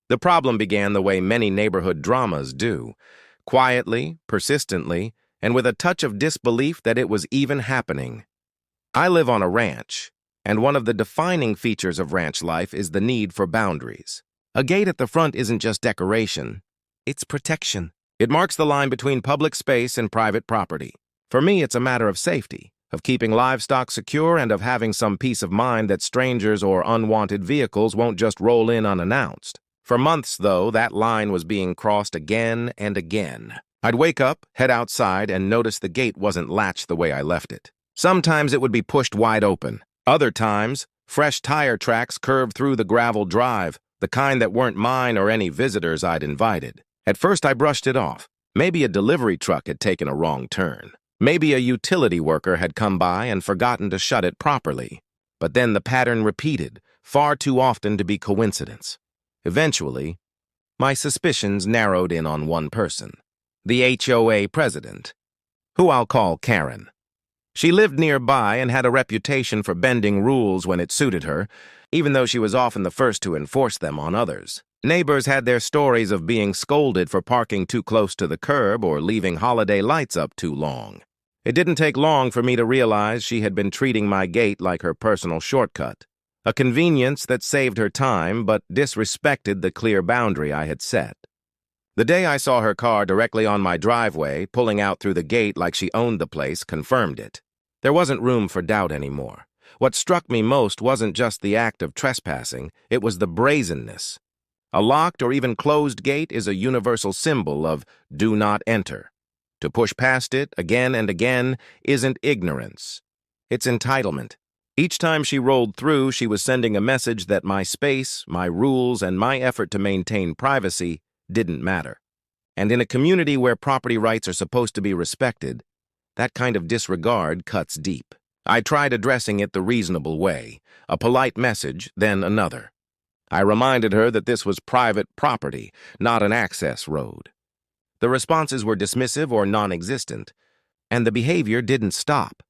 The problem began the way many neighborhood dramas do, quietly, persistently, and with a touch of disbelief that it was even happening. I live on a ranch, and one of the defining features of ranch life is the need for boundaries. A gate at the front isn't just decoration, it's protection. It marks the line between public space and private property. For me, it's a matter of safety, of keeping livestock secure and of having some peace of mind that strangers or unwanted vehicles won't just roll in unannounced. For months, though, that line was being crossed again and again. I'd wake up, head outside, and notice the gate wasn't latched the way I left it. Sometimes it would be pushed wide open. Other times, fresh tire tracks curved through the gravel drive, the kind that weren't mine or any visitors I'd invited. At first, I brushed it off. Maybe a delivery truck had taken a wrong turn. Maybe a utility worker had come by and forgotten to shut it properly. But then the pattern repeated, far too often to be coincidence. Eventually, my suspicions narrowed in on one person, the HOA president, who I'll call Karen. She lived nearby and had a reputation for bending rules when it suited her, even though she was often the first to enforce them on others. Neighbors had their stories of being scolded for parking too close to the curb or leaving holiday lights up too long. It didn't take long for me to realize she had been treating my gate like her personal shortcut, a convenience that saved her time but disrespected the clear boundary I had set. The day I saw her car directly on my driveway, pulling out through the gate like she owned the place, confirmed it. There wasn't room for doubt anymore. What struck me most wasn't just the act of trespassing, it was the brazenness. A locked or even closed gate is a universal symbol of do not enter. To push past it again and again isn't ignorance. It's entitlement. Each time she rolled through, she was sending a message that my space, my rules, and my effort to maintain privacy didn't matter. And in a community where property rights are supposed to be respected, that kind of disregard cuts deep. I tried addressing it the reasonable way, a polite message, then another. I reminded her that this was private property, not an access road. The responses were dismissive or non-existent, and the behavior didn't stop.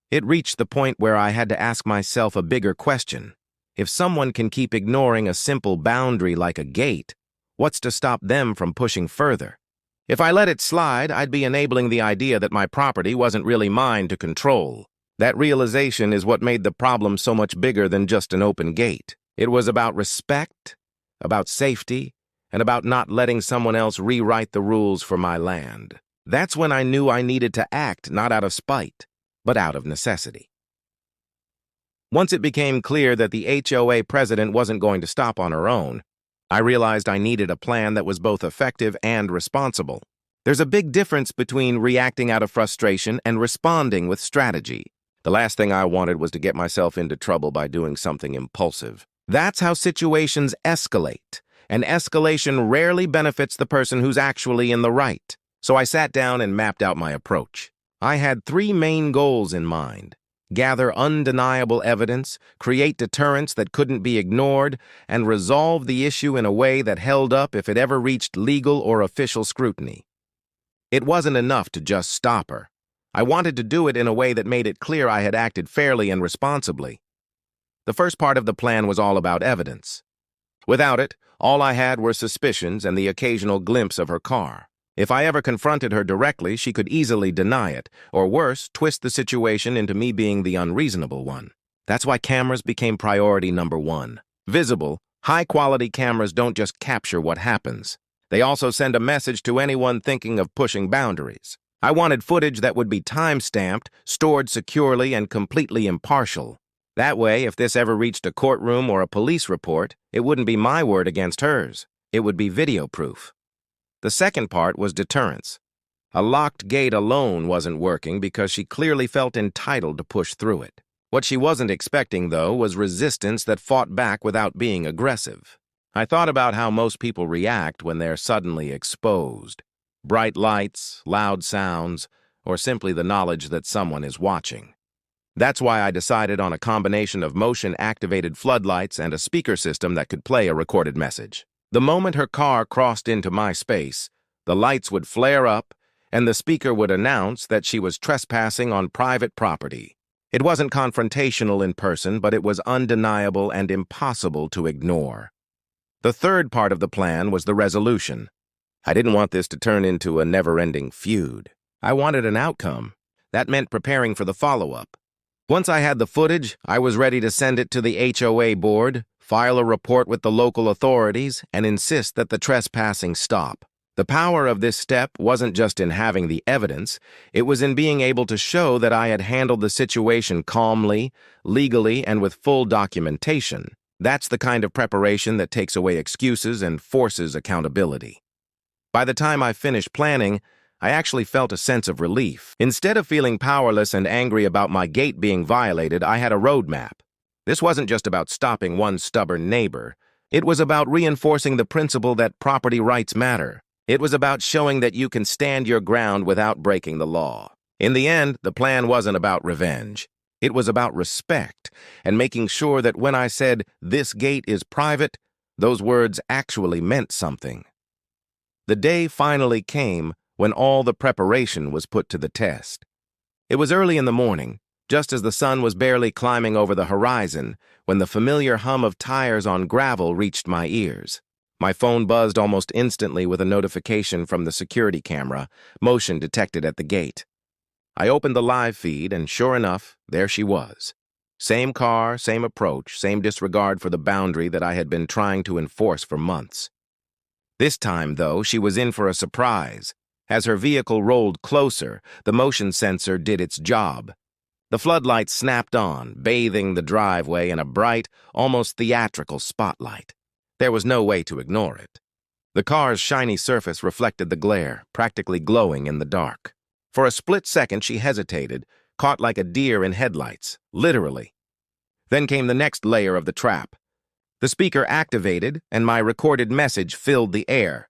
It reached the point where I had to ask myself a bigger question. If someone can keep ignoring a simple boundary like a gate, what's to stop them from pushing further? If I let it slide, I'd be enabling the idea that my property wasn't really mine to control. That realization is what made the problem so much bigger than just an open gate. It was about respect, about safety, and about not letting someone else rewrite the rules for my land. That's when I knew I needed to act not out of spite, but out of necessity. Once it became clear that the HOA president wasn't going to stop on her own, I realized I needed a plan that was both effective and responsible. There's a big difference between reacting out of frustration and responding with strategy. The last thing I wanted was to get myself into trouble by doing something impulsive. That's how situations escalate, and escalation rarely benefits the person who's actually in the right. So I sat down and mapped out my approach. I had three main goals in mind: gather undeniable evidence, create deterrence that couldn't be ignored, and resolve the issue in a way that held up if it ever reached legal or official scrutiny. It wasn't enough to just stop her. I wanted to do it in a way that made it clear I had acted fairly and responsibly. The first part of the plan was all about evidence. Without it, all I had were suspicions and the occasional glimpse of her car. If I ever confronted her directly, she could easily deny it, or worse, twist the situation into me being the unreasonable one. That's why cameras became priority number one. Visible, high-quality cameras don't just capture what happens. They also send a message to anyone thinking of pushing boundaries. I wanted footage that would be time-stamped, stored securely, and completely impartial. That way, if this ever reached a courtroom or a police report, it wouldn't be my word against hers. It would be video proof. The second part was deterrence. A locked gate alone wasn't working because she clearly felt entitled to push through it. What she wasn't expecting, though, was resistance that fought back without being aggressive. I thought about how most people react when they're suddenly exposed. Bright lights, loud sounds, or simply the knowledge that someone is watching. That's why I decided on a combination of motion-activated floodlights and a speaker system that could play a recorded message. The moment her car crossed into my space, the lights would flare up, and the speaker would announce that she was trespassing on private property. It wasn't confrontational in person, but it was undeniable and impossible to ignore. The third part of the plan was the resolution. I didn't want this to turn into a never-ending feud. I wanted an outcome. That meant preparing for the follow-up. Once I had the footage, I was ready to send it to the HOA board, file a report with the local authorities, and insist that the trespassing stop. The power of this step wasn't just in having the evidence, it was in being able to show that I had handled the situation calmly, legally, and with full documentation. That's the kind of preparation that takes away excuses and forces accountability. By the time I finished planning, I actually felt a sense of relief. Instead of feeling powerless and angry about my gate being violated, I had a roadmap. This wasn't just about stopping one stubborn neighbor. It was about reinforcing the principle that property rights matter. It was about showing that you can stand your ground without breaking the law. In the end, the plan wasn't about revenge. It was about respect and making sure that when I said, "This gate is private," those words actually meant something. The day finally came when all the preparation was put to the test. It was early in the morning, just as the sun was barely climbing over the horizon, when the familiar hum of tires on gravel reached my ears. My phone buzzed almost instantly with a notification from the security camera, motion detected at the gate. I opened the live feed, and sure enough, there she was. Same car, same approach, same disregard for the boundary that I had been trying to enforce for months. This time, though, she was in for a surprise. As her vehicle rolled closer, the motion sensor did its job. The floodlights snapped on, bathing the driveway in a bright, almost theatrical spotlight. There was no way to ignore it. The car's shiny surface reflected the glare, practically glowing in the dark. For a split second, she hesitated, caught like a deer in headlights, literally. Then came the next layer of the trap. The speaker activated, and my recorded message filled the air.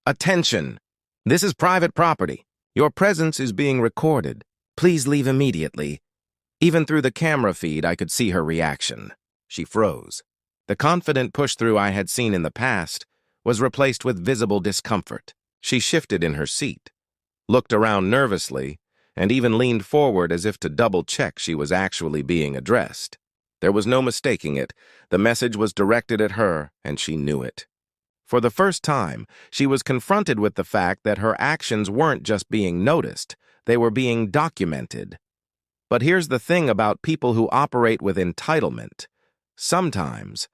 "Attention! This is private property. Your presence is being recorded. Please leave immediately." Even through the camera feed, I could see her reaction. She froze. The confident push-through I had seen in the past was replaced with visible discomfort. She shifted in her seat, looked around nervously, and even leaned forward as if to double-check she was actually being addressed. There was no mistaking it. The message was directed at her, and she knew it. For the first time, she was confronted with the fact that her actions weren't just being noticed, they were being documented. But here's the thing about people who operate with entitlement. Sometimes,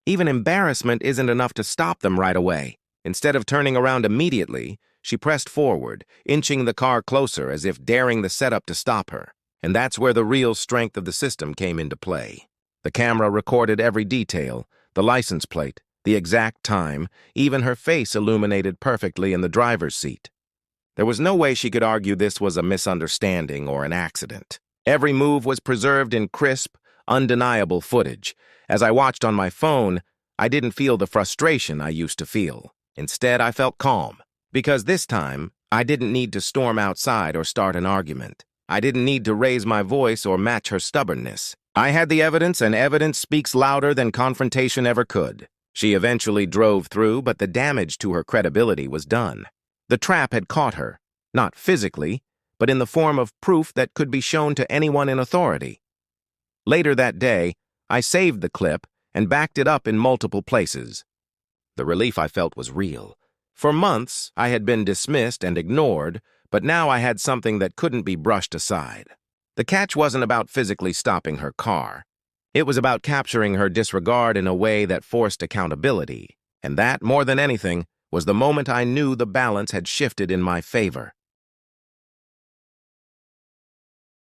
even embarrassment isn't enough to stop them right away. Instead of turning around immediately, she pressed forward, inching the car closer as if daring the setup to stop her. And that's where the real strength of the system came into play. The camera recorded every detail, the license plate, the exact time, even her face illuminated perfectly in the driver's seat. There was no way she could argue this was a misunderstanding or an accident. Every move was preserved in crisp, undeniable footage. As I watched on my phone, I didn't feel the frustration I used to feel. Instead, I felt calm. Because this time, I didn't need to storm outside or start an argument. I didn't need to raise my voice or match her stubbornness. I had the evidence, and evidence speaks louder than confrontation ever could. She eventually drove through, but the damage to her credibility was done. The trap had caught her, not physically, but in the form of proof that could be shown to anyone in authority. Later that day, I saved the clip and backed it up in multiple places. The relief I felt was real. For months, I had been dismissed and ignored, but now I had something that couldn't be brushed aside. The catch wasn't about physically stopping her car. It was about capturing her disregard in a way that forced accountability. And that, more than anything, was the moment I knew the balance had shifted in my favor.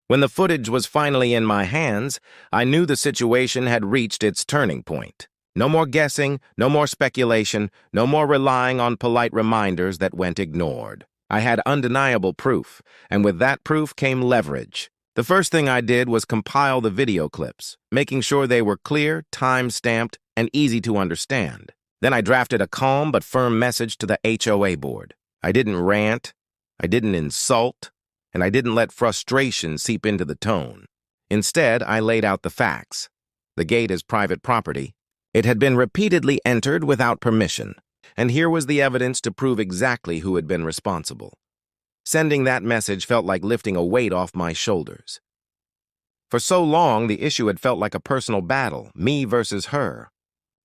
When the footage was finally in my hands, I knew the situation had reached its turning point. No more guessing, no more speculation, no more relying on polite reminders that went ignored. I had undeniable proof, and with that proof came leverage. The first thing I did was compile the video clips, making sure they were clear, time-stamped, and easy to understand. Then I drafted a calm but firm message to the HOA board. I didn't rant, I didn't insult, and I didn't let frustration seep into the tone. Instead, I laid out the facts. The gate is private property. It had been repeatedly entered without permission, and here was the evidence to prove exactly who had been responsible. Sending that message felt like lifting a weight off my shoulders. For so long, the issue had felt like a personal battle, me versus her.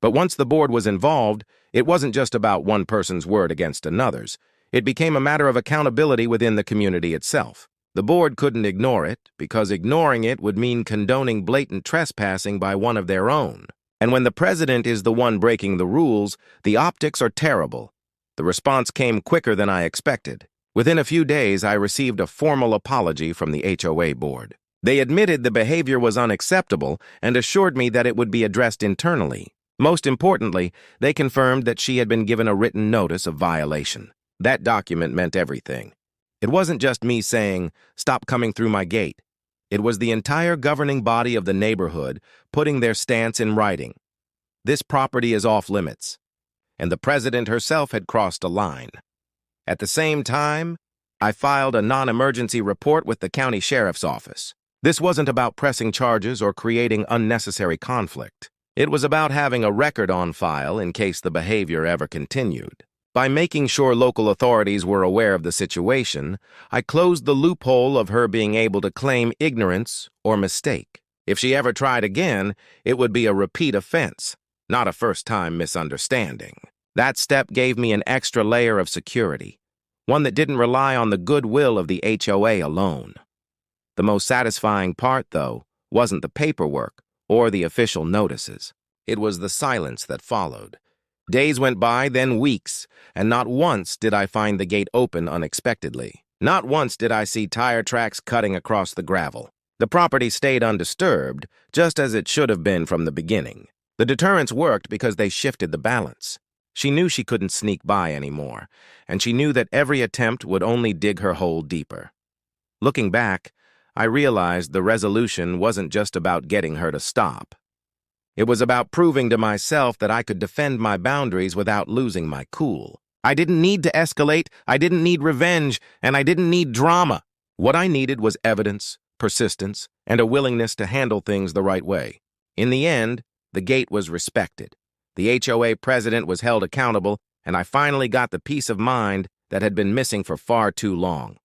But once the board was involved, It wasn't just about one person's word against another's. It became a matter of accountability within the community itself. The board couldn't ignore it, because ignoring it would mean condoning blatant trespassing by one of their own. And when the president is the one breaking the rules, the optics are terrible. The response came quicker than I expected. Within a few days, I received a formal apology from the HOA board. They admitted the behavior was unacceptable and assured me that it would be addressed internally. Most importantly, they confirmed that she had been given a written notice of violation. That document meant everything. It wasn't just me saying, "Stop coming through my gate." It was the entire governing body of the neighborhood putting their stance in writing. This property is off limits. And the president herself had crossed a line. At the same time, I filed a non-emergency report with the county sheriff's office. This wasn't about pressing charges or creating unnecessary conflict. It was about having a record on file in case the behavior ever continued. By making sure local authorities were aware of the situation, I closed the loophole of her being able to claim ignorance or mistake. If she ever tried again, it would be a repeat offense, not a first-time misunderstanding. That step gave me an extra layer of security, one that didn't rely on the goodwill of the HOA alone. The most satisfying part, though, wasn't the paperwork or the official notices. It was the silence that followed. Days went by, then weeks, and not once did I find the gate open unexpectedly. Not once did I see tire tracks cutting across the gravel. The property stayed undisturbed, just as it should have been from the beginning. The deterrents worked because they shifted the balance. She knew she couldn't sneak by anymore, and she knew that every attempt would only dig her hole deeper. Looking back, I realized the resolution wasn't just about getting her to stop. It was about proving to myself that I could defend my boundaries without losing my cool. I didn't need to escalate, I didn't need revenge, and I didn't need drama. What I needed was evidence, persistence, and a willingness to handle things the right way. In the end, the gate was respected. The HOA president was held accountable, and I finally got the peace of mind that had been missing for far too long.